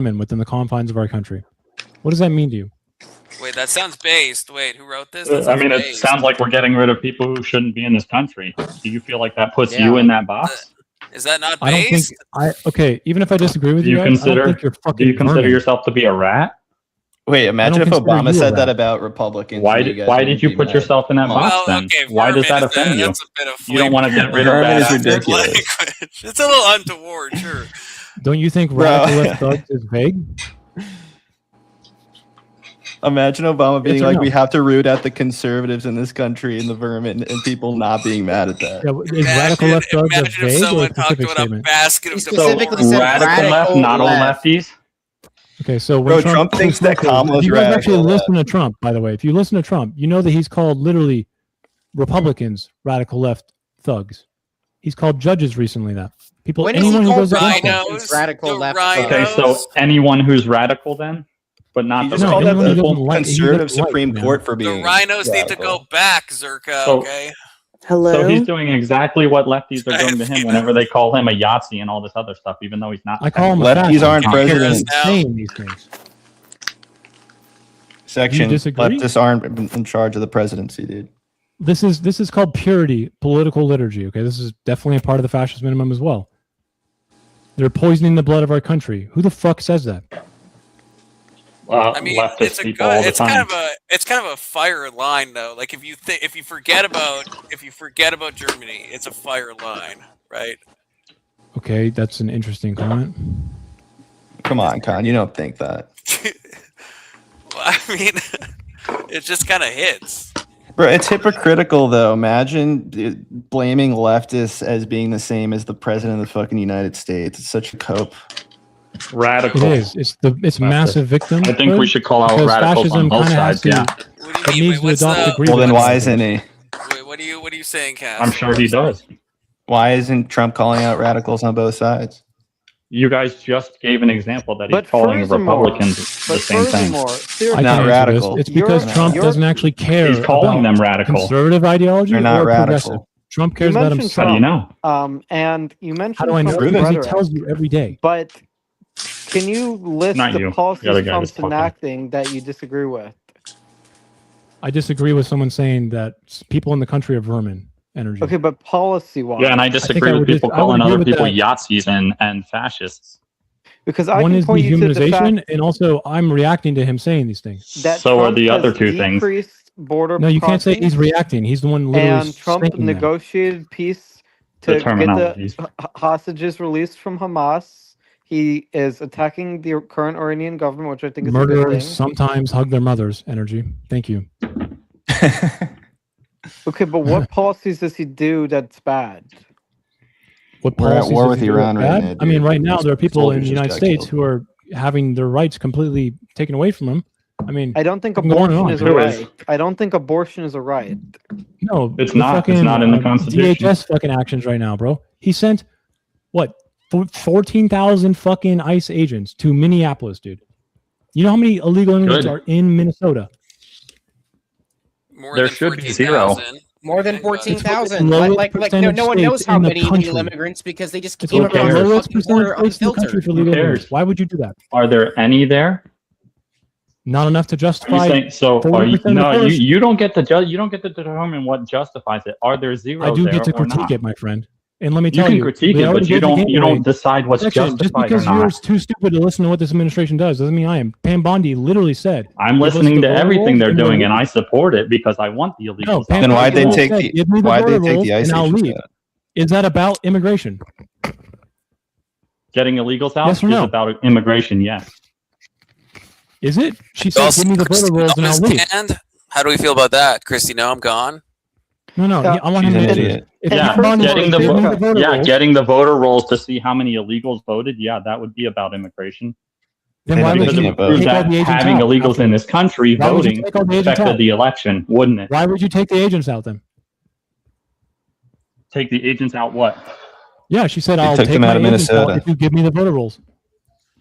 within the confines of our country. What does that mean to you? Wait, that sounds based. Wait, who wrote this? I mean, it sounds like we're getting rid of people who shouldn't be in this country. Do you feel like that puts you in that box? Is that not based? I don't think. Okay, even if I disagree with you, I don't think you're fucking. Do you consider yourself to be a rat? Wait, imagine if Obama said that about Republicans. Why did you put yourself in that box then? Okay, why does that offend you? You don't want to get rid of that. Is ridiculous. It's a little untoward, sure. Don't you think radical left thugs is vague? Imagine Obama being like, we have to root out the conservatives in this country and the vermin, and people not being mad at that. Yeah, is radical left thugs a vague or a specific statement? Radical left, not all lefties. Okay, so when Trump thinks that Kamala's you guys actually listen to Trump, by the way. If you listen to Trump, you know that he's called literally Republicans radical left thugs. He's called judges recently that. People, anyone who goes radical left. Okay, so anyone who's radical then? But not the conservative Supreme Court for being the rhinos radical. Need to go back, Zerka. Okay. Hello. So he's doing exactly what lefties are doing to him whenever they call him a Yahtzee and all this other stuff, even though he's not. I call him lefties aren't presidents. Saying these things. Section leftists aren't in charge of the presidency, dude. This is called purity, political liturgy. Okay, this is definitely a part of the fascist minimum as well. They're poisoning the blood of our country. Who the fuck says that? I mean, it's kind of a fire line though. Like if you forget about Germany, it's a fire line, right? Okay, that's an interesting comment. Come on, Con, you don't think that? Well, I mean, it just kind of hits. Bro, it's hypocritical though. Imagine blaming leftists as being the same as the president of the fucking United States. It's such a cope. Radical. It is. It's massive victim. I think we should call out radicals on both sides. Yeah. What do you mean? Well, then why isn't he? Wait, what are you saying, Cass? I'm sure he does. Why isn't Trump calling out radicals on both sides? You guys just gave an example that he's calling Republicans the same thing. Not radical. It's because Trump doesn't actually care. He's calling them radical. Conservative ideology. They're not radical. Trump cares about himself. How do you know? And you mentioned. How do I know? Because he tells you every day. But can you list the policies Trump's enacting that you disagree with? I disagree with someone saying that people in the country are vermin. Energy. Okay, but policy-wise, yeah, and I disagree with people calling other people Yahtzees and fascists. Because I one can is point you to the fact, and also I'm reacting to him saying these things. So are the other two things. Border no, you can't say he's reacting. He's the one literally. And Trump negotiated peace to get the hostages released from Hamas. He is attacking the current Iranian government, which I think is murderers a good thing. Sometimes hug their mothers. Energy. Thank you. Okay, but what policies does he do that's bad? What We're at war with Iran right now. I mean, right now there are people in the United States who are having their rights completely taken away from them. I mean, I don't think abortion is a right. I don't think abortion is a right. No, it's not. It's not in the Constitution. DHS fucking actions right now, bro. He sent what 14,000 fucking ICE agents to Minneapolis, dude. You know how many illegal immigrants are in Minnesota? There should be 0. More than 14,000. Like no one knows how many illegal immigrants because they just came across the fucking border unfiltered. Why would you do that? Are there any there? Not enough to justify. So are you? No, you don't get to judge. You don't get to determine what justifies it. Are there 0? I do get to critique it, my friend. And let me tell you, you can critique it, but you don't decide what's justified just because or not. You're too stupid to listen to what this administration doesn't mean I am. Pam Bondi literally said, "I'm listening to everything they're doing, and I support it because I want the illegals." No, then why'd they take the ICE agents out? Is that about immigration? Getting illegals out yes or no? Is about immigration. Yes. Is it? She said, "Give me the voter rolls and I'll leave." How do we feel about that, Christy? No, I'm gone. No, I want him to answer it. Getting the voter rolls to see how many illegals voted. Yeah, that would be about immigration. Then why would you prove that having illegals in this country voting affected the election, wouldn't it? Why would you take the agents out then? Take the agents out what? Yeah, she said, "I'll take them out of Minnesota if you give me the voter rolls."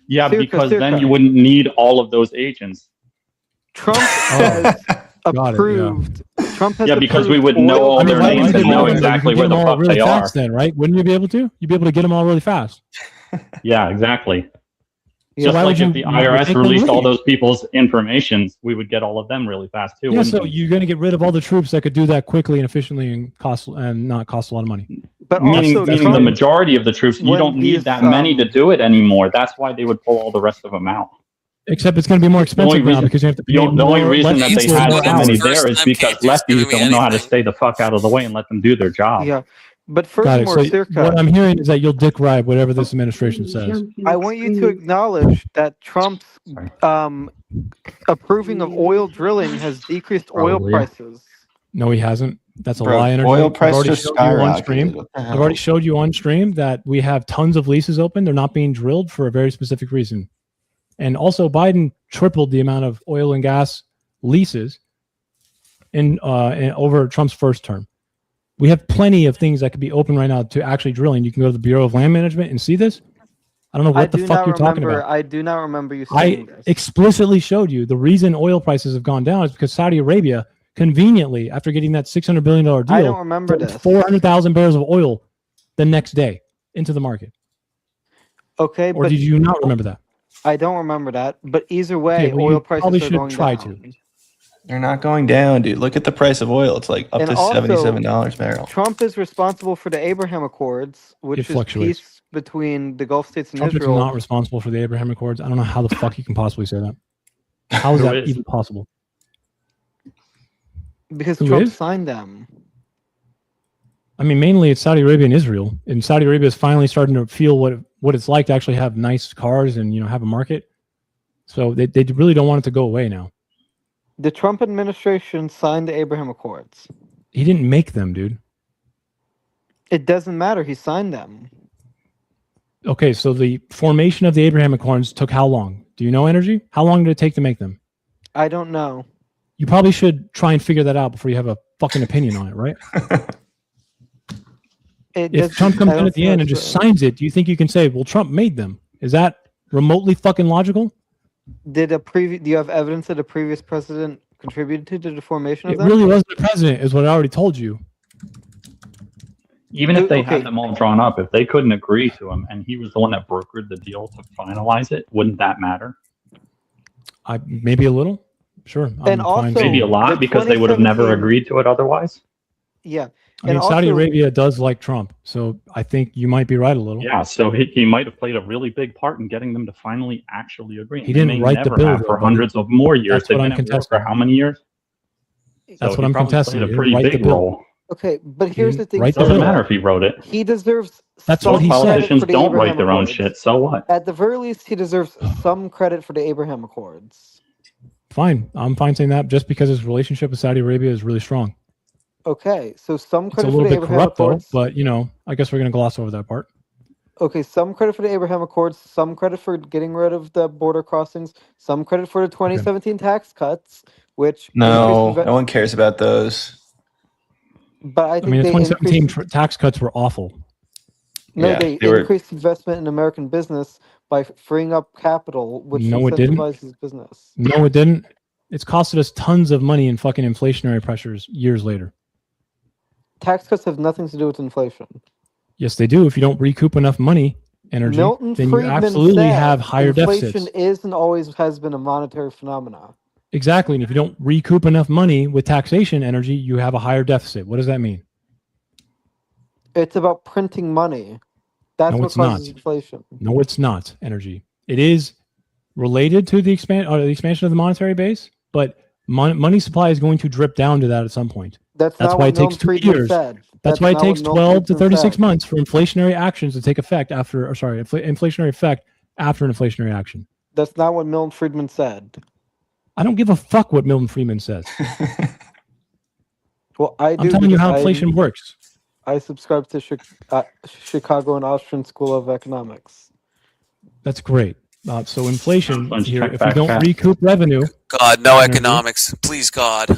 Yeah, because then you wouldn't need all of those agents. Trump has approved. Trump has because we would know all their names and know exactly where the fuck they are. Then, right? Wouldn't you be able to? You'd be able to get them all really fast. Yeah, exactly. Just why like would if the you IRS make them released all leave? those people's information, we would get all of them really fast too. Yeah, wouldn't so we? you're going to get rid of all the troops that could do that quickly and efficiently and not cost a lot of money. But meaning also, the Trump, majority of the troops, you when don't need he's, that many to do it anymore. That's why they would pull all the rest of them out. Except it's going to be more expensive now because you have to pay The only more reason that less they had for so hours. many there is because lefties don't know how to stay the fuck out of the way and let them do their job. yeah. But Got it. furthermore, So Circa, what I'm hearing is that you'll dick ride whatever this administration says. I want you to acknowledge that Trump's approving of oil drilling has decreased oil Probably, yeah. prices. No, he hasn't. That's a Bro, lie. Energy. oil price I've already just showed you on stream. skyrocketed. What the I've hell? already showed you on stream that we have tons of leases open. They're not being drilled for a very specific reason. And also, Biden tripled the amount of oil and gas leases in over Trump's first term. We have plenty of things that could be open right now to actually drilling. You can go to the Bureau of Land Management and see this. I don't know what the fuck you're talking about. I do not remember you saying this. Explicitly showed you the reason oil prices have gone down is because Saudi Arabia conveniently, after getting that $600 billion deal, I don't remember this. 400,000 barrels of oil the next day into the market. Okay, Or but did you not remember that? I don't remember that. But either way, Okay, well, oil you prices probably are should going try down. to. They're not going down, dude. Look at the price of oil. It's like up And to also, $77 a barrel. Trump is responsible for the Abraham Accords, which It is fluctuates. peace between the Gulf states and Trump is Israel. not responsible for the Abraham Accords. I don't know how the fuck you can possibly say that. How is Who that is? even possible? Because Who Trump is? signed them. I mean, mainly it's Saudi Arabia and Israel, and Saudi Arabia is finally starting to feel what it's like to actually have nice cars and have a market. So they really don't want it to go away now. The Trump administration signed the Abraham Accords. He didn't make them, dude. It doesn't matter. He signed them. Okay, so the formation of the Abraham Accords took how long? Do you know, Energy? How long did it take to make them? I don't know. You probably should try and figure that out before you have a fucking opinion on it, right? If Trump comes in at the end and just signs it, do you think you can say, well, Trump made them? Is that remotely fucking logical? Do you have evidence that a previous president contributed to the formation of It them? really wasn't the president, is what I already told you. Even if they Okay. had them all drawn up, if they couldn't agree to them and he was the one that brokered the deal to finalize it, wouldn't that matter? Maybe a little. Sure. And fine also- saying- Maybe a the lot because they would have never 2017 agreed to it otherwise. Yeah. I mean, And Saudi also- Arabia does like Trump, so I think you might be right a little. Yeah, so he might have played a really big part in getting them to finally actually agree. He didn't They may write the never bill, have though, for buddy. hundreds of more years. That's They've what been I'm at war contesting. for how many years? That's So what he I'm probably contesting. played He a pretty didn't write big the bill. role. Okay, but here's the thing. Right the Doesn't bill. matter if he wrote it. He deserves That's some what he Most said. credit politicians for the don't Abraham write their own Accords. shit. So what? At the very least, he deserves some credit for the Abraham Accords. Fine. I'm fine saying that just because his relationship with Saudi Arabia is really strong. Okay, so some It's a credit for little the bit Abraham corrupt, though, Accords. but, I guess we're going to gloss over that part. Okay, some credit for the Abraham Accords, some credit for getting rid of the border crossings, some credit for the 2017 tax cuts, which No, increased no one cares about those. but I I think mean, the they 2017 increased, tax cuts were awful. Yeah, they they were- increased investment in American business by freeing up capital, which No, it didn't. incentivizes business. No, it didn't. It's costed us tons of money in fucking inflationary pressures years later. Tax cuts have nothing to do with inflation. Yes, they do. If you don't recoup enough money, energy, Milton then you Friedman absolutely said have higher inflation deficits. is and always has been a monetary phenomenon. Exactly. And if you don't recoup enough money with taxation energy, you have a higher deficit. What does that mean? It's about printing money. That's No, what it's causes not. inflation. No, it's not energy. It is related to the expansion of the monetary base, but money supply is going to drip down to that at some point. That's That's not why what it takes Milton 2 Friedman years. said. That's why it not takes what Milton 12 to Friedman 36 said. months for inflationary actions to take effect inflationary effect after an inflationary action. That's not what Milton Friedman said. I don't give a fuck what Milton Friedman says. Well, I do. I'm telling you how because inflation works. I subscribe to Chicago and Austrian School of Economics. That's great. So inflation Let's here, check if you back don't chat. recoup revenue, God, no Energy. economics. Please, God.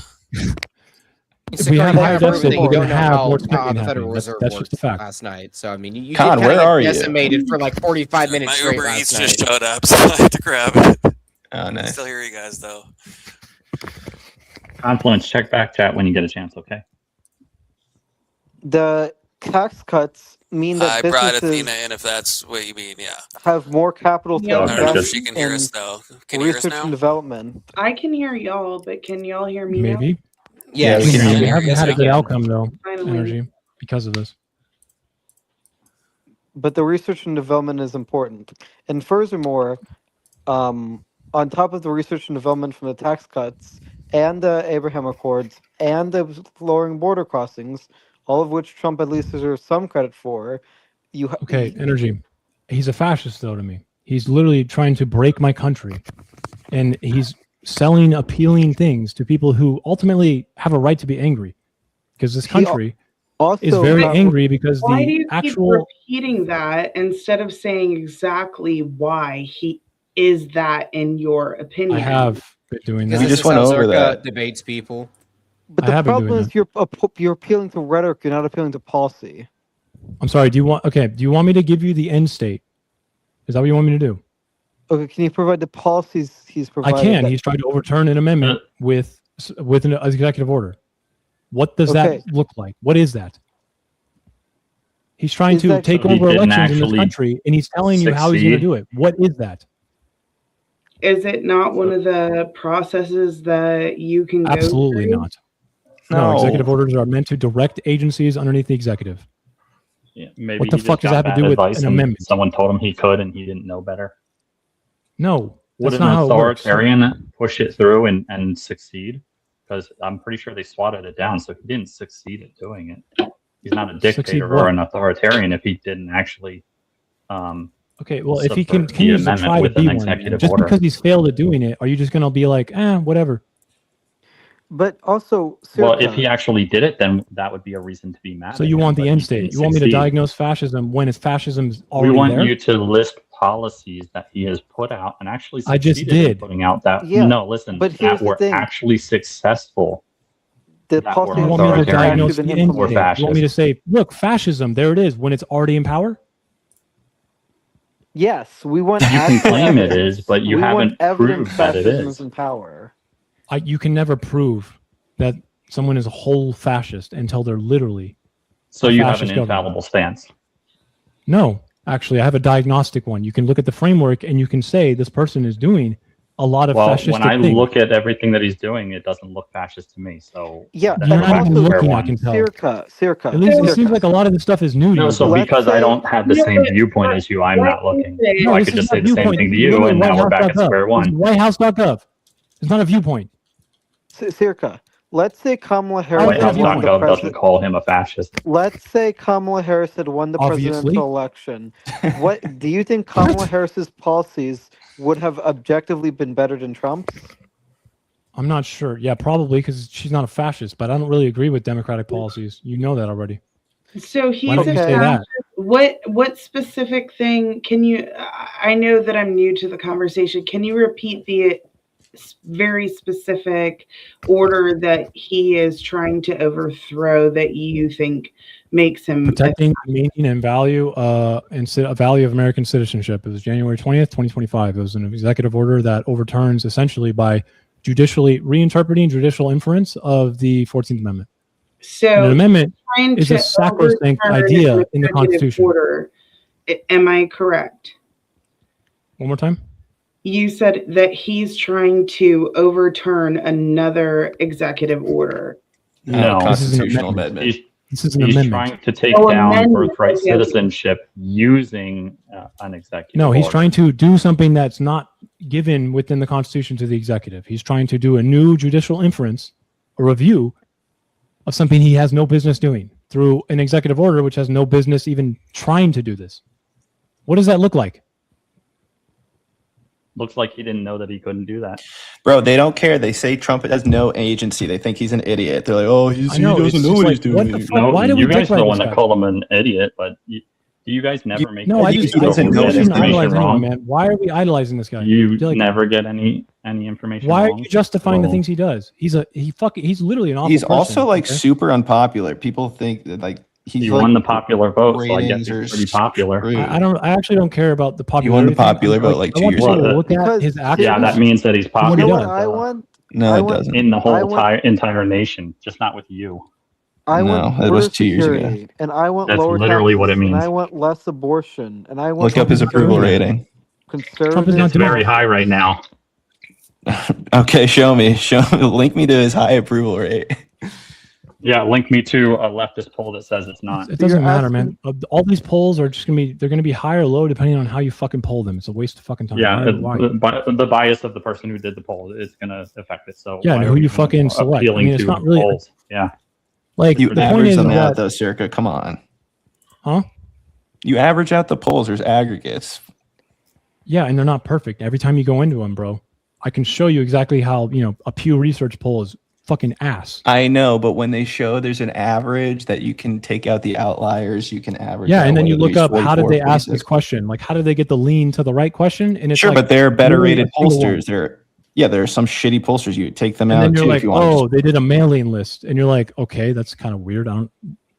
if we have higher deficit, we're going to have more how spending the Federal happening. Reserve That's worked just a fact. last night. So I mean, you Con, get where kind are of you? decimated for like 45 minutes My straight Uber last Eats night. just showed up, so I had to grab it. Oh, nice. Still hear you guys, though. Confluence, check back chat when you get a chance, okay? The tax cuts mean that I brought businesses Athena in if that's what you mean. Yeah. have more capital to I don't know if invest she can hear in us though. Can you hear us research now? and development. I can hear y'all, but can y'all hear me now? Maybe. Yeah, we We, can hear we you. haven't had a good outcome though, Finally. Energy, because of this. But the research and development is important. And furthermore, on top of the research and development from the tax cuts and the Abraham Accords and the lowering border crossings, all of which Trump at least deserves some credit for, Okay, Energy. He's a fascist though to me. He's literally trying to break my country. And he's selling appealing things to people who ultimately have a right to be angry. Because this country is very angry because Why do the you actual keep repeating that instead of saying exactly why he is that in your opinion? I have been doing Because that. We just went over that. Debates people. But I the have been problem doing is you're appealing to rhetoric, you're not appealing to policy. I'm sorry, do you want me to give you the end state? Is that what you want me to do? Okay, can you provide the policies he's I provided? can. He's trying to overturn an amendment with an executive order. What does that look like? What is that? He's trying to take over elections in this country, and he's telling you how he's going to do it. What is that? Is it not one of the processes that you can Absolutely go through? not. No, executive orders are meant to direct agencies underneath the executive. Yeah, maybe what the he fuck just does that got have to do bad with advice an and amendment? Someone told him he could, and he didn't know better. No, Would that's an not how it works. authoritarian push it through and succeed? Because I'm pretty sure they swatted it down, so he didn't succeed at doing it. He's not a dictator or an authoritarian if he didn't actually. Okay, well, if he continues to try to be one, man, just because he's failed at doing it, are you just going to be like, whatever? But also, well, if he actually did it, then that would be a reason to be mad. So you want the end state? You want me to diagnose fascism when fascism's already there? We want you to list policies that he has put out and actually succeeded I just did. in putting out that. Yeah, no, listen, but that here's were the thing. actually successful. The that policy were You want me to authoritarian diagnose the end or state? fascist. You want me to say, look, fascism, there it is, when it's already in power? Yes, we want. You can claim it is, but you haven't evidence proved that it fascism is. in power. You can never prove that someone is a whole fascist until they're literally. So a you have an fascist government. infallible stance. No, actually, I have a diagnostic one. You can look at the framework and you can say this person is doing a lot of fascistic when I things. look at everything that he's doing, it doesn't look fascist to me. So Yeah, that's You're a not even fair looking, I one. can tell. Circa. At least it seems like a lot of this stuff is new to No, you. so though. because I don't have the same viewpoint as you, I'm not looking. So I this could is just not say the same viewpoint. thing to This is you, literally and now we're back at whitehouse.gov. square one. This is whitehouse.gov. It's not a viewpoint. Circa. Let's say Kamala Harris White House had won the Whitehouse.gov doesn't president. call him a fascist. Let's say Kamala Harris had won the Obviously. presidential election. What do you think Kamala Harris's policies would have objectively been better than Trump's? I'm not sure. Yeah, probably because she's not a fascist, but I don't really agree with democratic policies. You know that already. So he's Why don't you say that? What specific thing can you? I know that I'm new to the conversation. Can you repeat the very specific order that he is trying to overthrow that you think makes him Protecting the meaning and value value of American citizenship. It was January 20th, 2025. It was an executive order that overturns essentially by judicially reinterpreting judicial inference of the 14th Amendment. So And an amendment trying is to a sacrosanct overturn idea an in the executive Constitution. Order. Am I correct? One more time. You said that he's trying to overturn another executive order. No, constitutional amendment. This is an He's amendment. trying to take Oh, down amendment, birthright okay. citizenship using an executive No, he's order. trying to do something that's not given within the Constitution to the executive. He's trying to do a new judicial inference, a review of something he has no business doing through an executive order, which has no business even trying to do this. What does that look like? Looks like he didn't know that he couldn't do that. Bro, they don't care. They say Trump has no agency. They think he's an idiot. They're like, oh, he I know, doesn't it's know just what he's like, what doing. the fuck? No, Why do we you guys dislike are the this one that guy? call him an idiot, but do you guys never make? No, I any just he doesn't know get I anything. shouldn't idolize information anyone, wrong? man. Why are we idolizing this guy? You Like, never get any information. why are wrong? you justifying the Well, things he does? He's literally an awful He's person, also like okay? super unpopular. People think that like he's He like, won the popular vote, so I guess ratings he's are pretty popular. screwed. I actually don't care about the popularity. You won the thing. popular vote like I 2 want years people ago. to look at Because- his actions. Yeah, that means that he's What he You know popular what does. I want? No, I it want- doesn't. in the I whole want- entire nation, just not with you. I No, want that was border 2 years ago. security, and I want That's lower literally taxes, what it and means. I want less abortion, and I want Look up his approval rating. conservative. Trump is not It's doing very it. high right now. Okay, show me. Link me to his high approval rate. Yeah, link me to a leftist poll that says it's not. It doesn't You're matter, asking- man. All these polls are just they're gonna be high or low depending on how you fucking poll them. It's a waste of fucking time. Yeah, Why? the bias of the person who did the poll is going to affect it. So Yeah, and why who are we you fucking select. I appealing mean, it's to not really polls? Yeah, like You the point average is them out that, though, Circa. Come on. huh? You average out the polls. There's aggregates. Yeah, and they're not perfect. Every time you go into them, bro, I can show you exactly how a Pew Research poll is fucking ass. I know, but when they show there's an average that you can take out the outliers, you can average. Yeah, out and then you whether look he's up how did 44, they ask 46. this question? Like, how did they get the lean to the right question? And it's Sure, like, but they're better literally rated a single one. pollsters. There are some shitty pollsters. You take them And out then you're too like, if you want. oh, they did a mailing list, and you're like, okay, that's kind of weird. I don't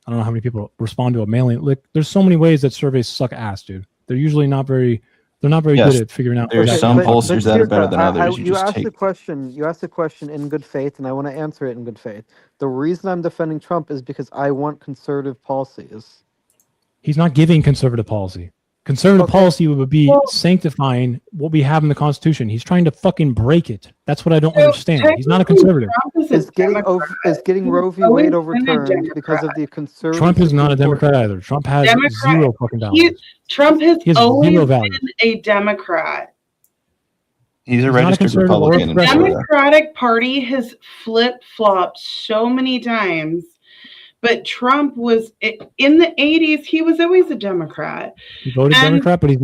know how many people respond to a mailing. Like, there's so many ways that surveys suck ass, dude. They're usually not very. They're not very Yes, good at figuring out. there's what some that- pollsters that are better than Circa, others. You you just asked take- the question. You asked the question in good faith, and I want to answer it in good faith. The reason I'm defending Trump is because I want conservative policies. He's not giving conservative policy. Conservative Okay. policy would be Well- sanctifying what we have in the Constitution. He's trying to fucking break it. That's what I don't So understand. He's not a technically, conservative. Trump Is a getting Democrat. getting Roe v. He's always Wade been a overturned because of Democrat. the conservative. Trump is not a Supreme Court. Democrat either. Trump has Democrat- zero fucking value. Trump has He has always zero been value. a Democrat. He's a not a registered conservative or Republican in progressive. Florida. Democratic Party has flip-flopped so many times, but Trump was in the 80s. He was always a Democrat. He voted And- Democrat, but he's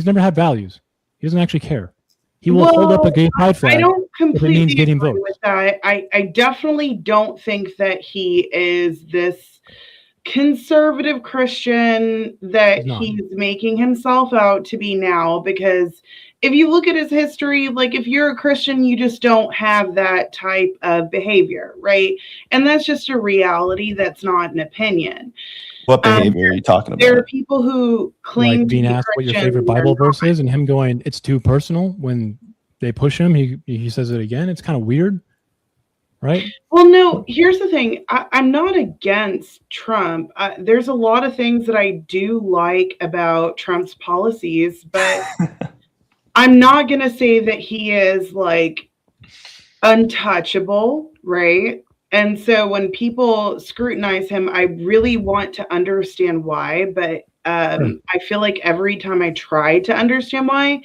never had values. He doesn't actually care. He will hold up a gay pride I flag. don't completely means getting agree votes. with that. I definitely don't think that he is this conservative Christian that He's not. he's making himself out to be now, because if you look at his history, like if you're a Christian, you just don't have that type of behavior, right? And that's just a reality. That's not an opinion. What behavior are you talking There are about? people who claim Like to being be asked what your Christian favorite and Bible they're verse is, and him going, "It's too personal." When they push him, he says it again. It's kind of weird, right? Well, no, here's the thing. I'm not against Trump. There's a lot of things that I do like about Trump's policies, but I'm not going to say that he is like untouchable, right? And so when people scrutinize him, I really want to understand why, but I feel like every time I try to understand why,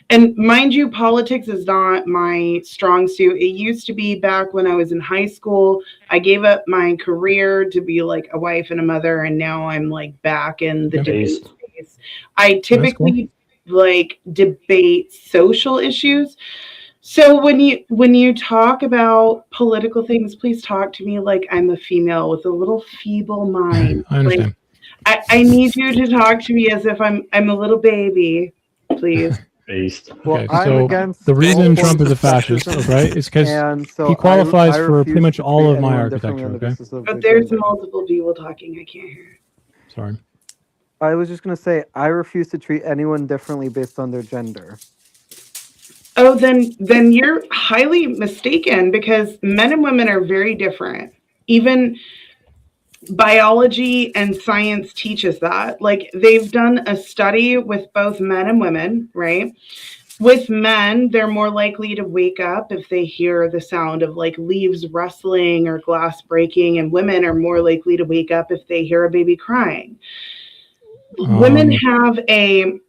and mind you, politics is not my strong suit. It used to be back when I was in high school. I gave up my career to be like a wife and a mother, and now I'm like back in the debate space. I typically like debate social issues. So when you talk about political things, please talk to me like I'm a female with a little feeble mind. I understand. Like, I need you to talk to me as if I'm a little baby, please. Based. Well, Okay, I'm so against the reason all Trump forms is a of fascist, sexism, right, is because and so he qualifies for refuse pretty much to all treat of my anyone differently architecture, on the okay? basis of But their there's gender. multiple people talking. I can't hear. Sorry. I was just gonna say I refuse to treat anyone differently based on their gender. Oh, then you're highly mistaken, because men and women are very different. Even biology and science teaches that. Like they've done a study with both men and women, right? With men, they're more likely to wake up if they hear the sound of like leaves rustling or glass breaking, and women are more likely to wake up if they hear a baby crying. Women have a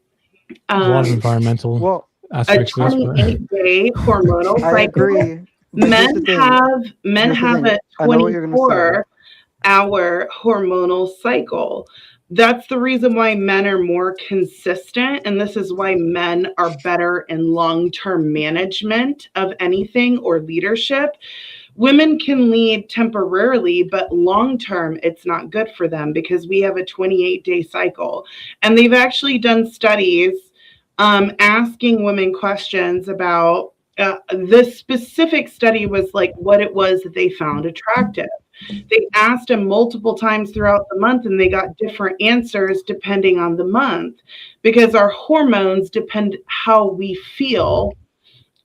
A lot of environmental Well, a aspects to this, but 28-day hormonal cycle. I agree. but here's Men the thing. have a I know what you're gonna say. 24-hour hormonal cycle. That's the reason why men are more consistent, and this is why men are better in long-term management of anything or leadership. Women can lead temporarily, but long-term, it's not good for them because we have a 28-day cycle. And they've actually done studies asking women questions about the specific study was like what it was that they found attractive. They asked them multiple times throughout the month, and they got different answers depending on the month, because our hormones depend how we feel.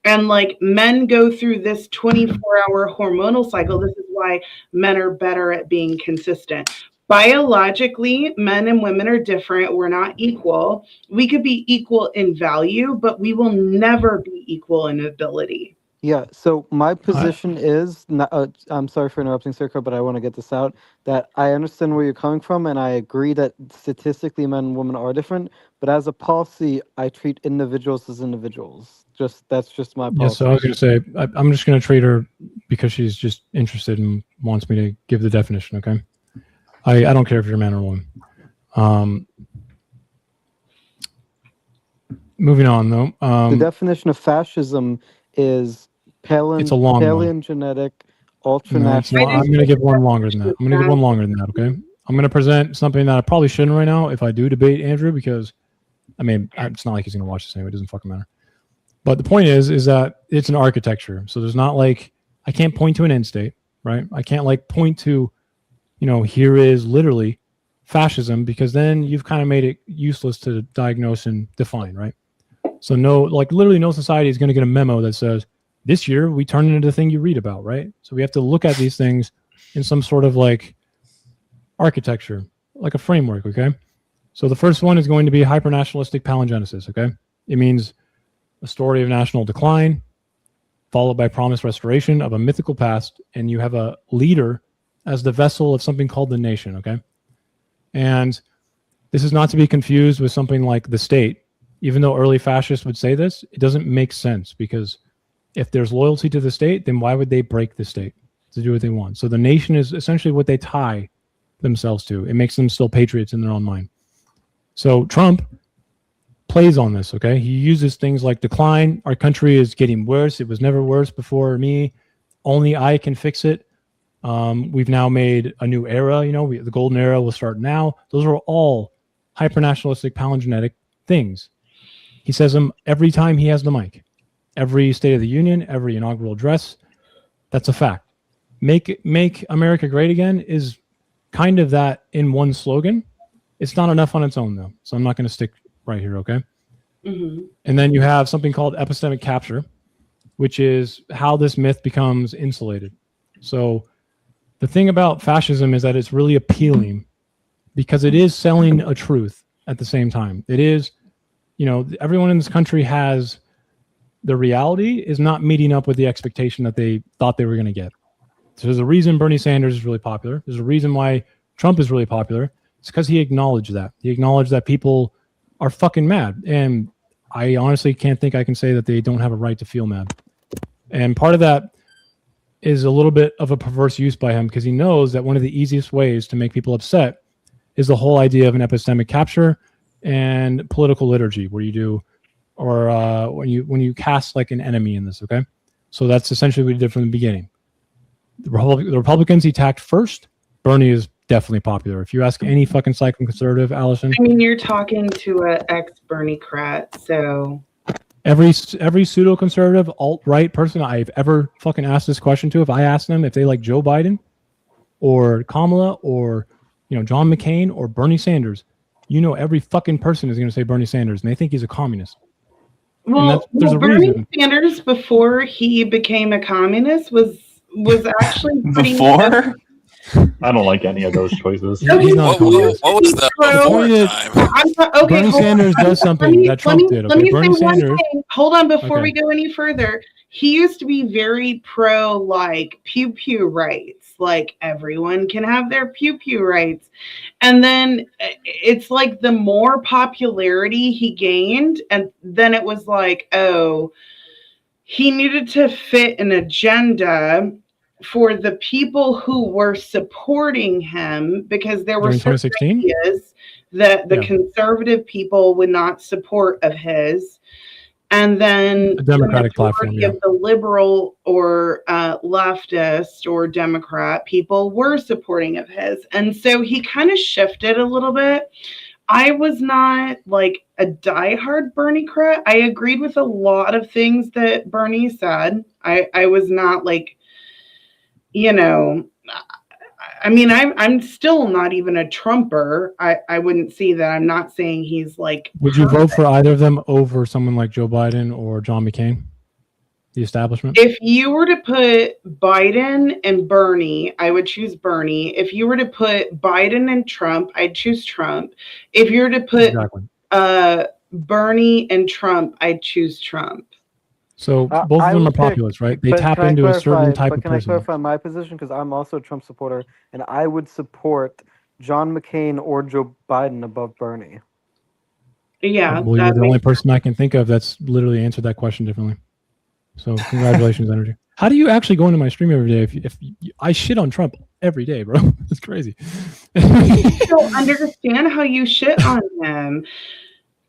And like men go through this 24-hour hormonal cycle. This is why why men are better at being consistent. Biologically, men and women are different. We're not equal. We could be equal in value, but we will never be equal in ability. Yeah, so my position is, I'm sorry for interrupting, Circa, but I want to get this out, that I understand where you're coming from, and I agree that statistically men and women are different, but as a policy, I treat individuals as individuals. That's just my policy. Yeah, so I was going to say, I'm just going to treat her because she's just interested and wants me to give the definition, okay? I don't care if you're a man or a woman. Moving on, though. The definition of fascism is it's a long paleogenetic, ultranational. I'm going to give one longer than that. Okay? I'm going to present something that I probably shouldn't right now if I do debate Andrew, because, I mean, it's not like he's going to watch this anyway. It doesn't fucking matter. But the point is that it's an architecture. So there's not like, I can't point to an end state, right? I can't like point to, here is literally fascism, because then you've kind of made it useless to diagnose and define, right? So literally no society is going to get a memo that says, this year we turn into the thing you read about, right? So we have to look at these things in some sort of like architecture, like a framework, okay? So the first one is going to be hypernationalistic palingenesis, okay? It means a story of national decline, followed by promised restoration of a mythical past, and you have a leader as the vessel of something called the nation, okay? And this is not to be confused with something like the state. Even though early fascists would say this, it doesn't make sense, because if there's loyalty to the state, then why would they break the state to do what they want? So the nation is essentially what they tie themselves to. It makes them still patriots in their own mind. So Trump plays on this, okay? He uses things like decline. Our country is getting worse. It was never worse before me. Only I can fix it. We've now made a new era. The golden era will start now. Those are all hypernationalistic palingenetic things. He says them every time he has the mic. Every State of the Union, every inaugural address. That's a fact. Make America great again is kind of that in one slogan. It's not enough on its own, though. So I'm not going to stick right here, okay? Mm-hmm. And then you have something called epistemic capture, which is how this myth becomes insulated. So the thing about fascism is that it's really appealing because it is selling a truth at the same time. It is, everyone in this country has the reality is not meeting up with the expectation that they thought they were going to get. So there's a reason Bernie Sanders is really popular. There's a reason why Trump is really popular. It's because he acknowledged that. He acknowledged that people are fucking mad. And I honestly can't think I can say that they don't have a right to feel mad. And part of that is a little bit of a perverse use by him, because he knows that one of the easiest ways to make people upset is the whole idea of an epistemic capture and political liturgy, where you do, or when you cast like an enemy in this, okay? So that's essentially what he did from the beginning. The Republicans he attacked first. Bernie is definitely popular. If you ask any fucking psycho-conservative, Allison. I mean, you're talking to an ex-Bernie-crat, so... Every pseudo-conservative, alt-right person I've ever fucking asked this question to, if I ask them if they like Joe Biden or Kamala or, John McCain or Bernie Sanders, every fucking person is going to say Bernie Sanders, and they think he's a communist. Well, Bernie Sanders, before he became a communist, was actually pretty... Before? I don't like any of those choices. What was the time? Bernie Sanders does something that Trump did. Okay, Bernie Sanders. Hold on, before we go any further, he used to be very pro like pew pew rights, like everyone can have their pew pew rights, and then it's like the more popularity he gained, and then it was like, oh, he needed to fit an agenda for the people who were supporting him, because there were certain ideas that the conservative people would not support of his, and then the Democratic platform of the liberal or leftist or Democrat people were supporting of his, and so he kind of shifted a little bit. I was not like a diehard Bernie-crat. I agreed with a lot of things that Bernie said. I was not like, I mean, I'm still not even a Trumper. I wouldn't see that. I'm not saying he's like... Would you vote for either of them over someone like Joe Biden or John McCain? the establishment? If you were to put Biden and Bernie, I would choose Bernie. If you were to put Biden and Trump, I'd choose Trump. If you were to put Exactly. Bernie and Trump, I'd choose Trump. So both of them are populists, right? They tap into a certain type of person. Can I clarify my position? Because I'm also a Trump supporter, and I would support John McCain or Joe Biden above Bernie. Yeah. Well, you're the only person I can think of that's literally answered that question differently. So congratulations, Energy. How do you actually go into my stream every day if I shit on Trump every day, bro? That's crazy. I don't understand how you shit on him.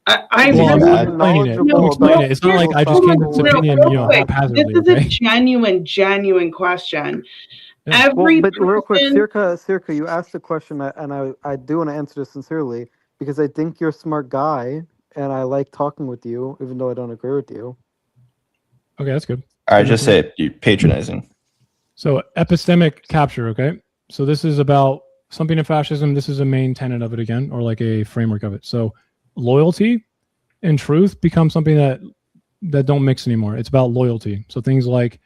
I'm explaining it. It's not like I just came to this opinion, haphazardly. This is a genuine question. Yeah. But real quick, Circa, you asked a question, and I do want to answer this sincerely because I think you're a smart guy, and I like talking with you, even though I don't agree with you. Okay, that's good. I just say it, you're patronizing. So epistemic capture, okay? So this is about something in fascism. This is a main tenet of it again, or like a framework of it. So loyalty and truth become something that don't mix anymore. It's about loyalty. So things like,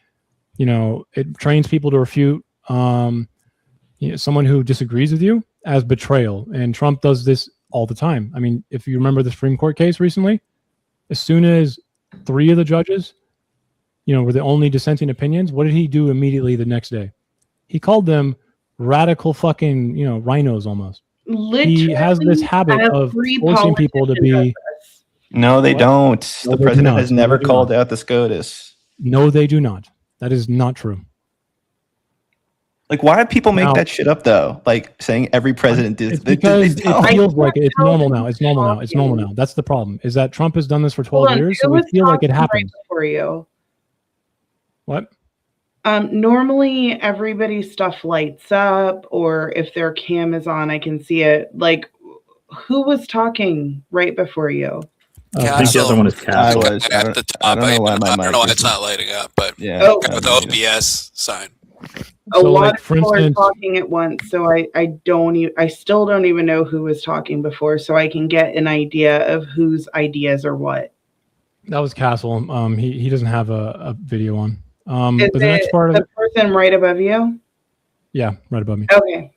it trains people to refute someone who disagrees with you as betrayal. And Trump does this all the time. I mean, if you remember the Supreme Court case recently, as soon as 3 of the judges were the only dissenting opinions, what did he do immediately the next day? He called them radical fucking, rhinos almost. Literally, he has this habit of forcing people to be. No, they don't. No, the president has never called out the SCOTUS. No, they do not. That is not true. Like, why do people make that shit up though? Like saying every president did. It's because it feels like it's normal now. It's normal now. It's normal now. That's the problem. Is that Trump has done this for 12 years, so we feel like it happens. Right for you. What? Normally everybody's stuff lights up, or if their cam is on, I can see it. Like, who was talking right before you? I think the other one is Castle. At the top. I don't know why it's not lighting up, but yeah, with the OBS sign. A lot of people are talking at once, so I still don't even know who was talking before, so I can get an idea of whose ideas are what. That was Castle. He doesn't have a video on. Is but the next part of the person right above you? Yeah, right above me. Okay.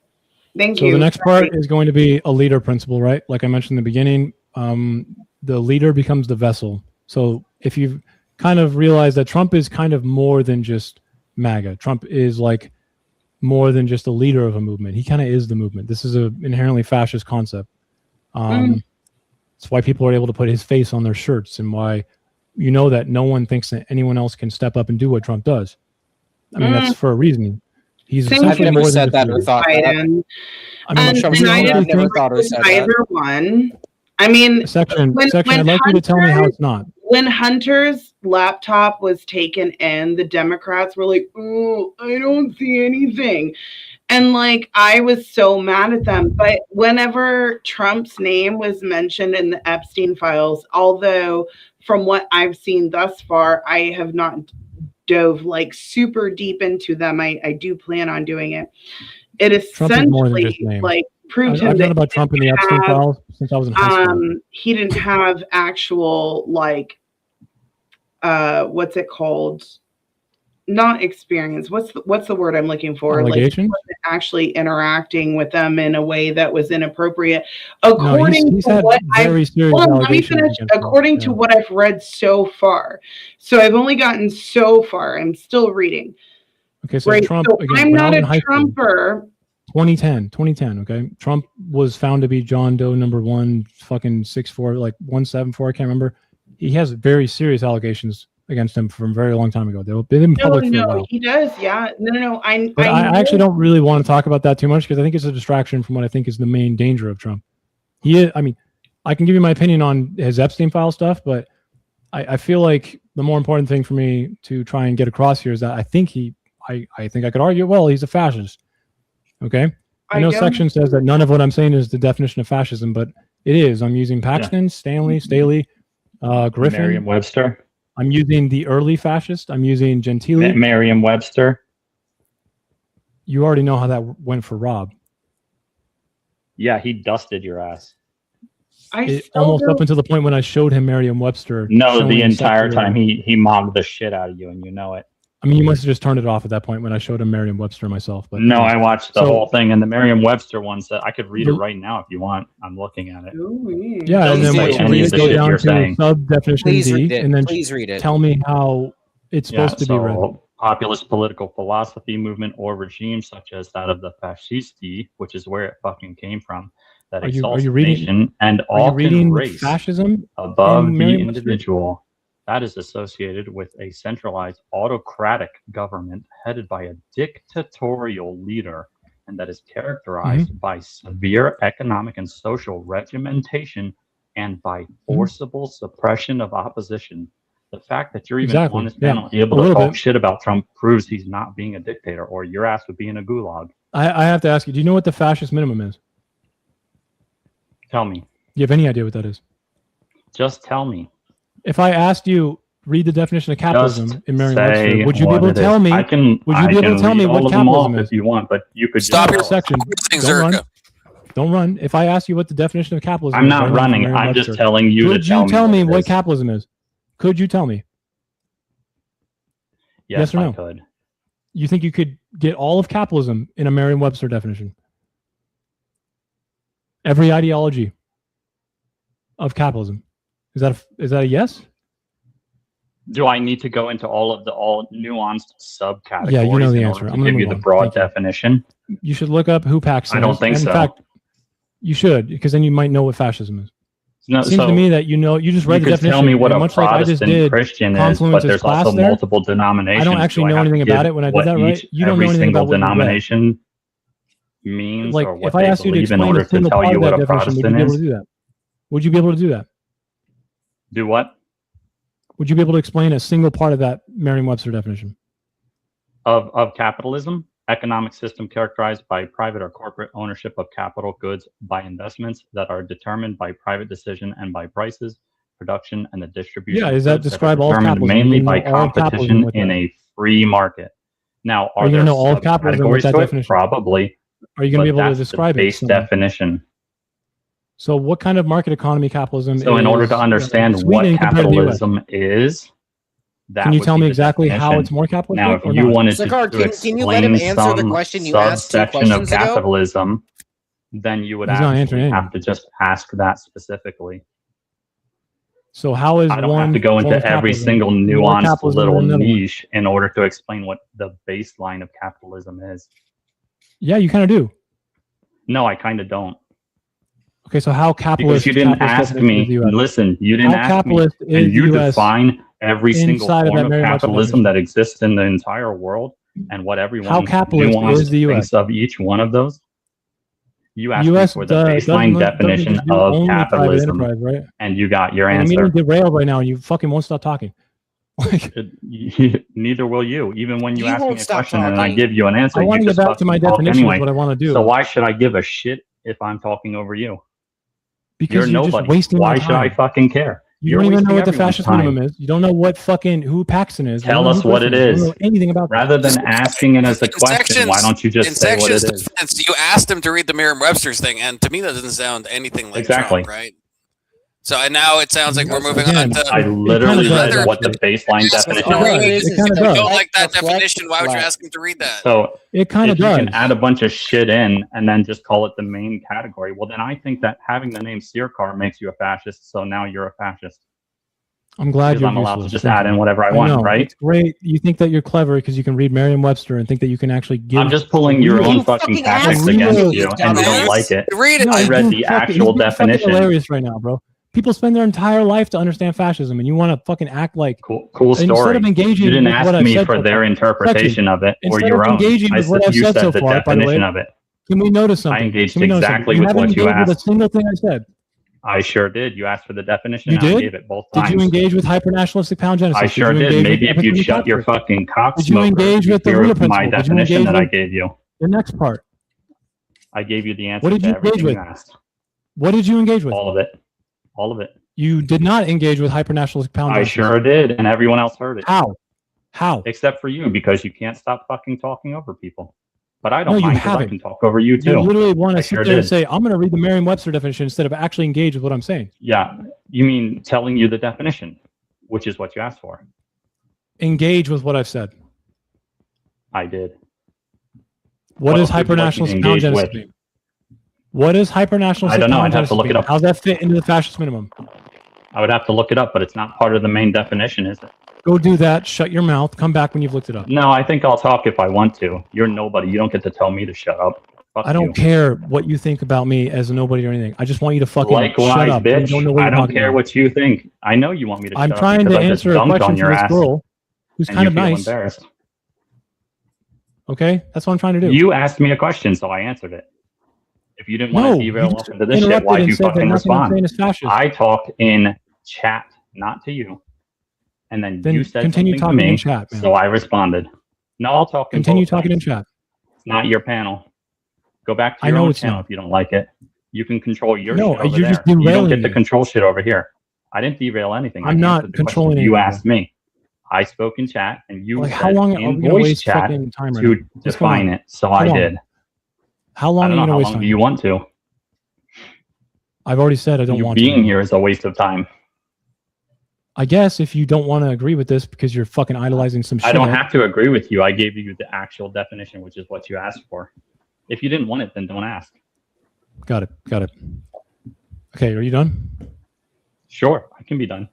Thank you. So the next part is going to be a leader principle, right? Like I mentioned in the beginning, the leader becomes the vessel. So if you've kind of realized that Trump is kind of more than just MAGA. Trump is like more than just a leader of a movement. He kind of is the movement. This is an inherently fascist concept. That's why people are able to put his face on their shirts, and why that no one thinks that anyone else can step up and do what Trump does. I mean, that's for a reason. He's I've never said that or thought that. I mean, I've never thought or said that. One. I mean, section. I'd like you to tell me how it's not. When Hunter's laptop was taken in, the Democrats were like, "Oh, I don't see anything," and like I was so mad at them. But whenever Trump's name was mentioned in the Epstein files, although from what I've seen thus far, I have not dove like super deep into them. I do plan on doing it. It is essentially like proved him I've known about Trump in the Epstein files since I was in high school. He didn't have actual like what's it called? Not experience. What's the word I'm looking for? Allegations? Like he wasn't actually interacting with them in a way that was inappropriate. According to what let me finish. According to what I've read so far. So I've only gotten so far. I'm still reading. Okay, so Trump, so again, I'm not a Trumper. 2010, okay? Trump was found to be John Doe number 1, fucking 6'4", like 174, I can't remember. He has very serious allegations against him from a very long time ago. They've been in public for a while. He does, yeah. No. I actually don't really want to talk about that too much because I think it's a distraction from what I think is the main danger of Trump. I can give you my opinion on his Epstein file stuff, but I feel like the more important thing for me to try and get across here is that I think I could argue, well, he's a fascist. Okay? I know section says that none of what I'm saying is the definition of fascism, but it is. I'm using Paxton, Staley, Griffin. Merriam-Webster. I'm using the early fascist. I'm using Gentili. Merriam-Webster. You already know how that went for Rob. Yeah, he dusted your ass. Almost up until the point when I showed him Merriam-Webster. No, the showing entire secular- time he mocked the shit out of you, and you know it. I mean, you must have just turned it off at that point when I showed him Merriam-Webster myself. But No, I watched the So- whole thing, and the Merriam-Webster one said I could read it The- right now if you want. I'm looking at it. Ooh, Yeah, and then Please what do. you Any read of the go shit down you're to saying. sub definition Please D, read it. and then Please read it. tell me how it's supposed to be read. Populist political philosophy, movement, or regime such as that of the fascisti, which is where it fucking came from, that Are you exalts the reading- nation and Are you often reading race fascism? above in the Merriam-Webster? individual. That is associated with a centralized autocratic government headed by a dictatorial leader, and that is characterized Mm-hmm. by severe economic and social regimentation and by Mm-hmm. forcible suppression of opposition. The fact that you're even Exactly, honest yeah. and able A to little talk bit. shit about Trump proves he's not being a dictator, or your ass would be in a gulag. I have to ask you, do you know what the fascist minimum is? Tell me. Do you have any idea what that is? Just tell me. If I asked you, read the definition of capitalism Just in Merriam-Webster, say would you be what able it to tell is. me? I can, would you be I able to can tell me read what all of them off capitalism is? if you want, but you could Stop just your section. thing, Don't run. Zerka. Don't run. If I ask you what the definition of capitalism I'm is, not right now from running. I'm Merriam-Webster, just telling you could to you tell me what it what is. capitalism is? Could you tell me? yes or I no? could. You think you could get all of capitalism in a Merriam-Webster definition? Every ideology of capitalism. Is that a yes? Do I need to go into all nuanced subcategories Yeah, you know the in answer. order I'm to gonna give you move the on. broad Thank you. definition? You should look up who Paxson I don't is. think And so. In fact, you should, because then you might know what fascism is. No, It seems so to me that you just read you the could definition. tell me what and a much like I just Protestant did. Christian is, Confluence but is there's class also there. multiple denominations. I don't actually Do know have anything to about give it when I did what that, right? each- You don't every know anything single about what you read. denomination means Like, or what if I they asked you to believe in explain order a to single tell part you of what that a definition, would you Protestant be able to is. do that? Would you be able to do that? Do what? Would you be able to explain a single part of that Merriam-Webster definition? Of capitalism, economic system characterized by private or corporate ownership of capital goods by investments that are determined by private decision and by prices, production, and the distribution. Yeah, of does that goods are describe all of determined capitalism? mainly You by know all of capitalism competition with in that. a free market. Now, Are are you there gonna know all of capitalism with subcategories that to it? definition? Probably. Are you going to be but able to that's describe the it? base somehow? definition. So, what kind of market economy capitalism So, is? in order to understand what Sweden compared to the US? capitalism is, that Can you would tell be me the exactly how definition. it's more capitalistic? Now, if or you not? wanted Zakar, to can you let him explain answer the some question you asked 2 subsection of questions ago? capitalism, then you would He's not answering actually have anything. to just ask that specifically. So, how is I don't one have to go form into of every capitalism single more nuanced capitalism little than another one? niche in order to explain what the baseline of capitalism is. Yeah, you kind of do. No, I kind of don't. Okay, so how capitalist? Because you didn't capitalist ask definition is me. the US? Listen, you didn't How ask me. capitalist is And you the US define every single inside of that form of Merriam-Webster capitalism definition? that exists in the entire world and what everyone capitalist nuanced is the US? thinks of each one of those. You asked US me for the doesn't baseline definition just do of only private capitalism, enterprise, right? and you got your I'm answer. getting derailed right now, and you fucking won't stop talking. Like, Neither will you. Even when you You ask me won't a stop question and I talking. give you an answer, I want to you get just back to my fucking talk definition. anyway. Is what I want to do. So why should I give a shit if I'm talking over you? Because You're you're just nobody. wasting Why my should I time. fucking care? You You're don't even know wasting what the everyone's fascist time. minimum is. You don't know what fucking who Paxson is. You Tell don't know us who what Griffin it You don't is. know anything about that. Rather than asking it as a In question, why don't you in just say what sections it is? defense, you asked him to read the Merriam-Webster's thing, and to me that doesn't sound anything like Exactly. Trump, right? So and now it sounds like we're moving Again, on to. I literally kinda read does, what the baseline Yes, definition all it is. is It kinda the does. You don't like that deflect, definition. Why would you deflect. ask him to read that? So It kind of if you does. can add a bunch of shit in and then just call it the main category, well, then I think that having the name Sirkar makes you a fascist. So now you're a fascist. I'm glad Because you're I'm allowed to useless. just Thank add you. in whatever I I want, know. right? It's great. You think that you're clever because you can read Merriam-Webster and think that you can actually give. I'm just pulling your You own fucking tactics asked against me. you, and you don't like it. Read it. No, I he's read being the fucking- actual he's being fucking definition. hilarious right now, bro. People spend their entire life to understand fascism, and you want to fucking act like Cool instead story. of engaging You didn't with ask what I've me said for so their far. interpretation of it or Instead your of own. engaging with what I I've you said said so the far, by the definition way. of it. Can we notice something? I engaged Can we notice exactly something? with You what haven't you engaged with asked. a single thing I said. I sure did. You asked for the definition. You and I did? gave it both Did times. you engage with hyper-nationalistic pound genesis? I sure you did. engage Maybe with if you'd ethnicity shut your culture? fucking cock Did you smoker, engage you'd with the hear Rita my principle? Did you definition engage that I with- gave you. The next part. I gave you the answer What did to you engage everything with? you asked. What did you engage with? All of it. All of it. You did not engage with hyper-nationalistic pound I genesis. sure did, and everyone else heard it. How? How? Except for you, because you can't stop fucking talking over people. But I don't No, you mind because I haven't. can talk over you You too. literally want to I sit sure there and did. say, I'm going to read the Merriam-Webster definition instead of actually engage with what I'm saying. Yeah, you mean telling you the definition, which is what you asked for. Engage with what I've said. I did. What What is else would you like hypernational me to sound engage genesis with? being? What is hypernational I don't know. sound I'd have to genesis look it being? up. How's that fit into the fascist minimum? I would have to look it up, but it's not part of the main definition, is it? Go do that. Shut your mouth. Come back when you've looked it up. No, I think I'll talk if I want to. You're nobody. You don't get to tell me to shut up. Fuck I don't you. care what you think about me as a nobody or anything. I just want you to fucking shut Likewise, up. You bitch. don't know what I you're don't talking care about. what you think. I know you want me to I'm shut up trying because to I just answer a dunked question on for your this ass girl who's and kind you of feel nice. embarrassed. Okay, that's what I'm trying to do. You asked me a question, so I answered it. If you didn't want No, to derail you off just into this shit, interrupted why'd and you said that fucking nothing I'm respond? saying is fascist. I talk in chat, not to you. And then Then you said continue something to talking me, in chat, man. so I responded. No, I'll talk in Continue both talking in things. chat. It's not your panel. Go back to I your know own it's channel not. if you don't like it. You can control your No, shit over you're there. just You don't derailing get to me. control shit over here. I didn't derail anything. I'm I not answered the controlling question you anything, asked me. I spoke in chat, and you Like, said how long are in we going to voice waste chat fucking time right to now? What's going define on? it, so How I long? did. How I long are don't you know. going to How waste long time? do you want to? I've already said I don't You want to. being here is a waste of time. I guess if you don't want to agree with this because you're fucking idolizing some shit. I don't have to agree with you. I gave you the actual definition, which is what you asked for. If you didn't want it, then don't ask. Got it. Got it. Okay, are you done? Sure, I can be done.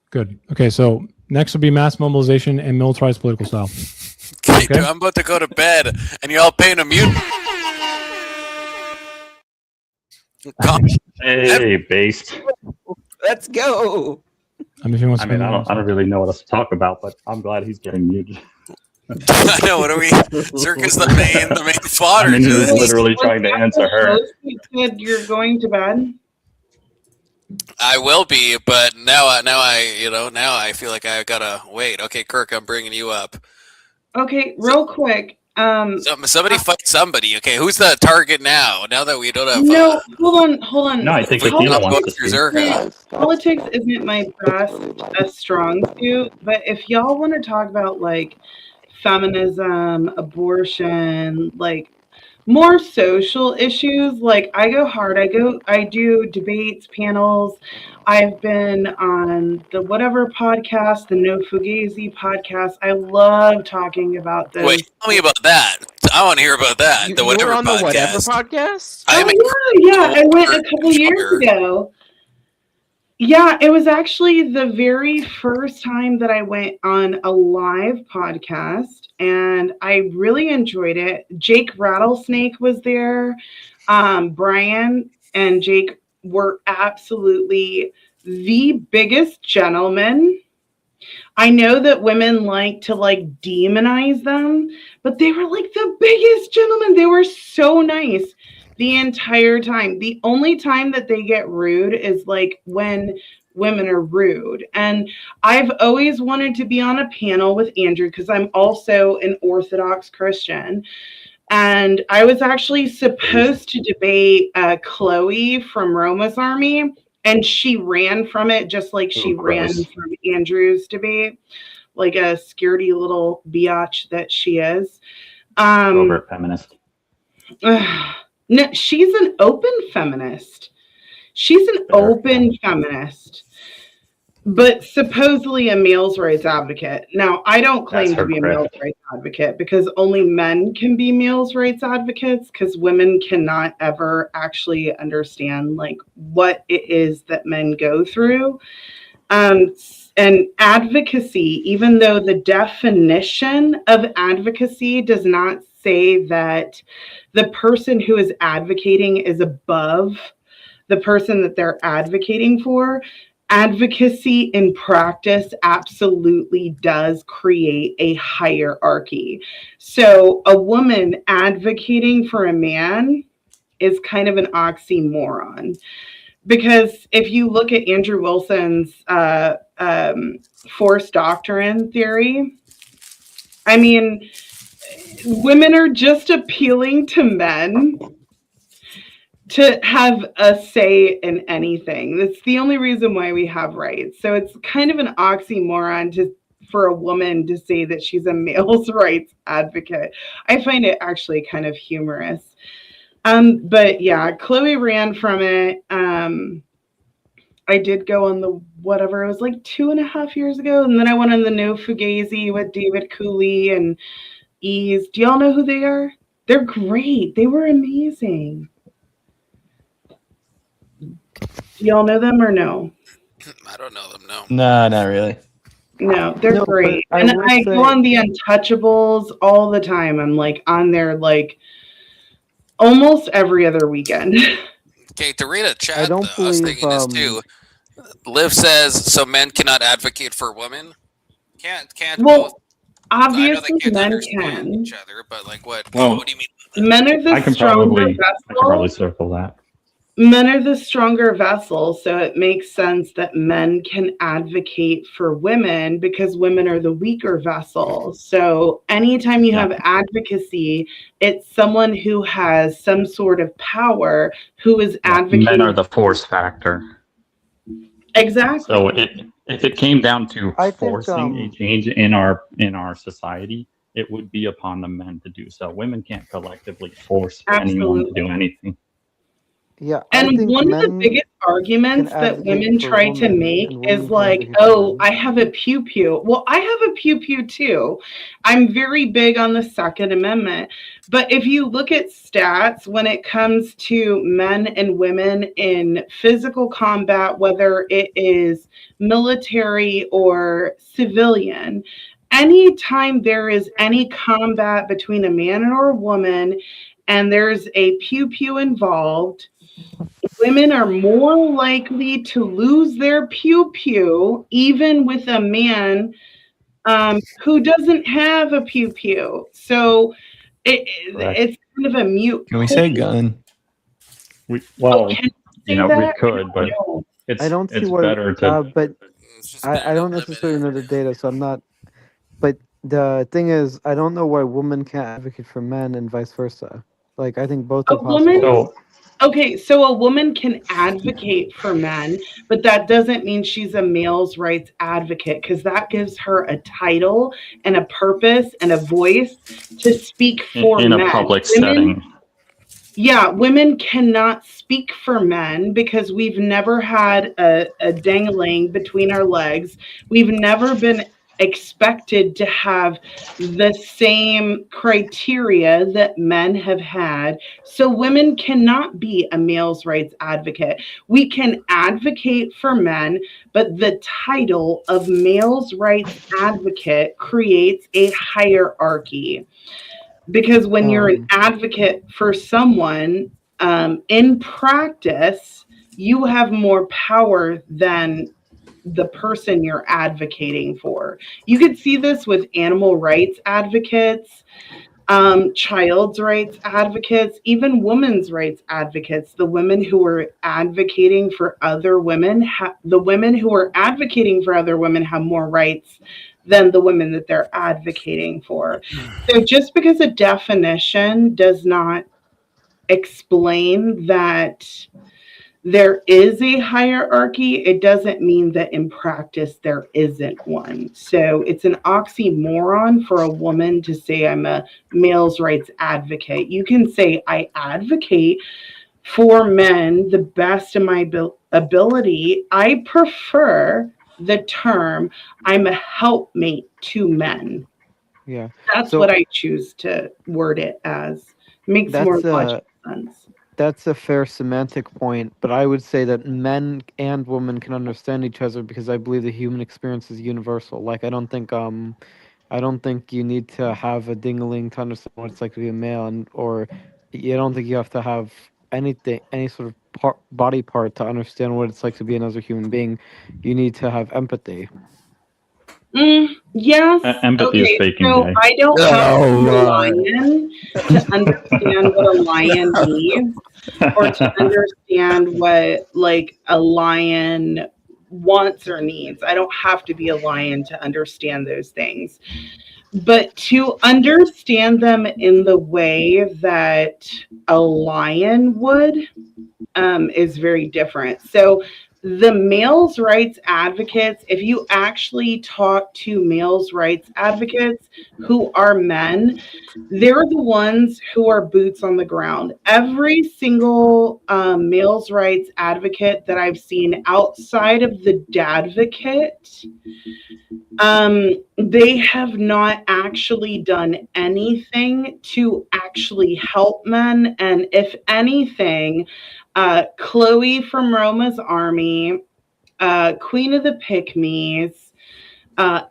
Good. Okay, so next will be mass mobilization and militarized political style. Okay, dude, I'm about to go to bed, and you're all paying a mute. Hey, based. Let's go. I mean, if he wants I to mean, come in, I don't really know what else to talk about, but I'm glad he's getting muted. I know. What are we? Circus the main fodder. I mean, he to was this. literally trying to answer her. You said you're going to bed. I will be, but now I feel like I gotta wait. Okay, Kirk, I'm bringing you up. Okay, real quick. Somebody fight somebody. Okay, who's the target now? Now that we don't have. No, hold on. No, I think Like, Akila I'm wants going to through speak. Zerka. Politics isn't my best a strong suit, but if y'all want to talk about like feminism, abortion, like more social issues, like I go hard. I do debates, panels. I've been on the whatever podcast, the No Fugazi podcast. I love talking about this. Wait, tell me about that. I want to hear about that. You The were whatever on the podcast. whatever podcast? I'm Yeah, I went a couple years ago. Yeah, it was actually the very first time that I went on a live podcast, and I really enjoyed it. Jake Rattlesnake was there. Brian and Jake were absolutely the biggest gentlemen. I know that women like to like demonize them, but they were like the biggest gentlemen. They were so nice the entire time. The only time that they get rude is like when women are rude. And I've always wanted to be on a panel with Andrew because I'm also an Orthodox Christian. And I was actually supposed to debate Chloe from Roma's Army, and she ran from it just like she ran from Andrew's debate, like a scaredy little biatch that she is. Overt feminist. No, she's an open feminist. She's an open feminist, but supposedly a male's rights advocate. Now, I don't claim to be a male's rights advocate because only men can be male's rights advocates because women cannot ever actually understand like what it is that men go through. And advocacy, even though the definition of advocacy does not say that the person who is advocating is above the person that they're advocating for, advocacy in practice absolutely does create a hierarchy. So a woman advocating for a man is kind of an oxymoron. Because if you look at Andrew Wilson's forced doctrine theory, I mean, women are just appealing to men to have a say in anything. That's the only reason why we have rights. So it's kind of an oxymoron for a woman to say that she's a male's rights advocate. I find it actually kind of humorous. But yeah, Chloe ran from it. I did go on the whatever, it was like 2.5 years ago. And then I went on the No Fugazi with David Cooley and Ease. Do y'all know who they are? They're great. They were amazing. Do y'all know them or no? I don't know them, no. No, not really. No, they're No, great. but I And will I say- go on the Untouchables all the time. I'm like on there like almost every other weekend. Okay, to read a I chat, don't though, I was believe, thinking this too. Liv says, so men cannot advocate for women? Can't Well, both. I know they obviously can't men understand can. each other, but like what? Well, What do you mean? Men are the I can stronger probably vessel. circle that. Men are the stronger vessel, so it makes sense that men can advocate for women because women are the weaker vessel. So anytime you Yeah. have advocacy, it's someone who has some sort of power who is advocating. Men are the force factor. Exactly. So if it came down to I think, forcing a change in our society, it would be upon the men to do so. Women can't collectively force anyone to do anything. Yeah, I And think one of the men biggest arguments can that advocate women for try to women, make and is women can like, advocate for oh, men. I have a pew pew. Well, I have a pew pew too. I'm very big on the Second Amendment. But if you look at stats when it comes to men and women in physical combat, whether it is military or civilian, anytime there is any combat between a man or a woman and there's a pew pew involved, women are more likely to lose their pew pew, even with a man who doesn't have a pew pew. So Correct. it's kind of a mute. Can we say point. gun? Well, Can you say know, we that? could, but No. it's I don't see it's what, better to. but It's just better I to don't limit necessarily it. know the data, so I'm not. But the thing is, I don't know why women can't advocate for men and vice versa. Like, I think both A are possible. woman- So Okay, so a woman can advocate for men, but that doesn't mean she's a male's rights advocate because that gives her a title and a purpose and a voice to speak for in men. a public Women- setting, Yeah, women cannot speak for men because we've never had a dangling between our legs. We've never been expected to have the same criteria that men have had. So women cannot be a male's rights advocate. We can advocate for men, but the title of male's rights advocate creates a hierarchy. Because when you're an advocate for someone, in practice, you have more power than the person you're advocating for. You could see this with animal rights advocates, child's rights advocates, even women's rights advocates. The women who are advocating for other women, the women who are advocating for other women have more rights than the women that they're advocating for. So just because a definition does not explain that there is a hierarchy, it doesn't mean that in practice there isn't one. So it's an oxymoron for a woman to say, I'm a male's rights advocate. You can say, I advocate for men the best of my ability. I prefer the term, I'm a helpmate to men. Yeah. That's So- what I choose to word it as. Makes more logical sense. That's a fair semantic point, but I would say that men and women can understand each other because I believe the human experience is universal. Like I don't think you need to have a ding-a-ling to understand what it's like to be a male, or you don't think you have to have any sort of body part to understand what it's like to be another human being. You need to have empathy. Yes. Empathy is faking so gay. I don't have to be a Oh, lion to understand what a lion needs, or to understand what like a lion wants or needs. I don't have to be a lion to understand those things. But to understand them in the way that a lion would is very different. So the males' rights advocates, if you actually talk to males' rights advocates who are men, they're the ones who are boots on the ground. Every single males' rights advocate that I've seen outside of the dadvocate, they have not actually done anything to actually help men. And if anything, Chloe from Roma's Army, Queen of the Pick-Me's,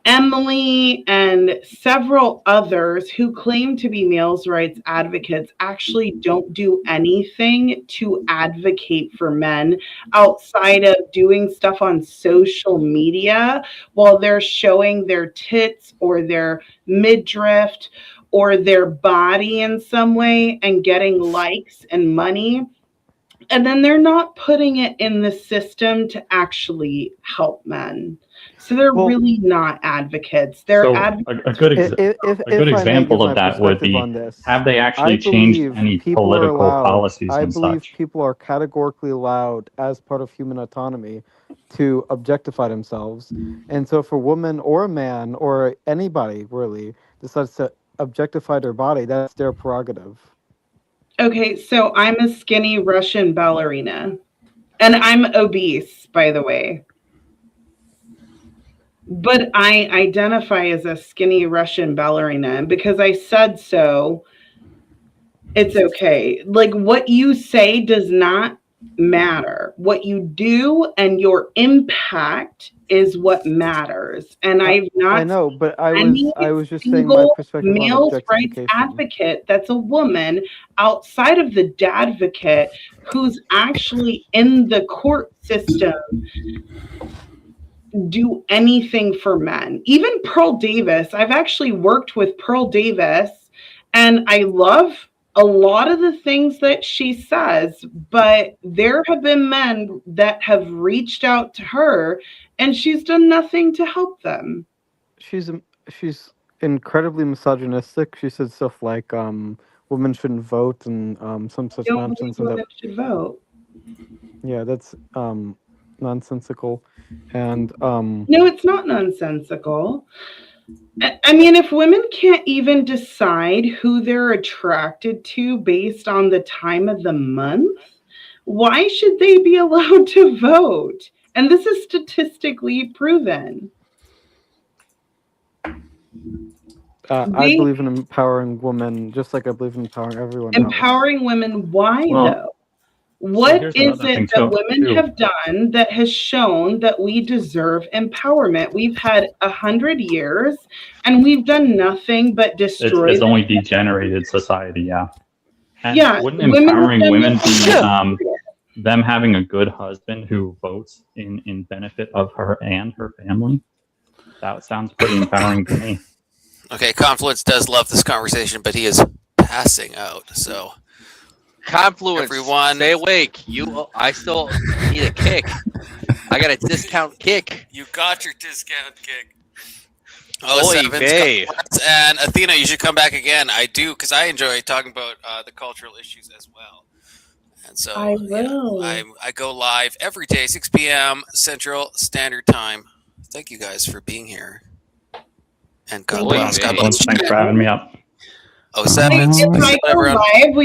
Emily, and several others who claim to be males' rights advocates actually don't do anything to advocate for men outside of doing stuff on social media while they're showing their tits or their midriff or their body in some way and getting likes and money. And then they're not putting it in the system to actually help men. So they're really not advocates. They're advocates. A good example of that would be, have they actually changed any political policies and such? I believe people are categorically allowed, as part of human autonomy, to objectify themselves. And so if a woman or a man or anybody really decides to objectify their body, that's their prerogative. Okay, so I'm a skinny Russian ballerina. And I'm obese, by the way. But I identify as a skinny Russian ballerina. And because I said so, it's okay. Like, what you say does not matter. What you do and your impact is what matters. And I've not. I know, but I was just saying my perspective on male's rights advocate that's a woman outside of the dadvocate who's actually in the court system do anything for men. Even Pearl Davis. I've actually worked with Pearl Davis, and I love a lot of the things that she says, but there have been men that have reached out to her and she's done nothing to help them. She's incredibly misogynistic. She said stuff like women shouldn't vote and some such nonsense. Women should vote. Yeah, that's nonsensical. And no, it's not nonsensical. I mean, if women can't even decide who they're attracted to based on the time of the month, why should they be allowed to vote? And this is statistically proven. I believe in empowering women, just like I believe in empowering everyone else. Empowering women, why though? What is it that women have done that has shown that we deserve empowerment? We've had 100 years and we've done nothing but destroy. It's only degenerated society, yeah. And yeah. Wouldn't empowering women be them having a good husband who votes in benefit of her and her family? That sounds pretty empowering to me. Okay, Confluence does love this conversation, but he is passing out, so... Confluence, everyone, stay awake. I still need a kick. I got a discount kick. You got your discount kick. Oh, and Athena, you should come back again. I do, because I enjoy talking about the cultural issues as well. And so I will. I go live every day, 6 p.m. Central Standard Time. Thank you guys for being here. And God bless. God bless. Thanks for having me up. 07. If I go live,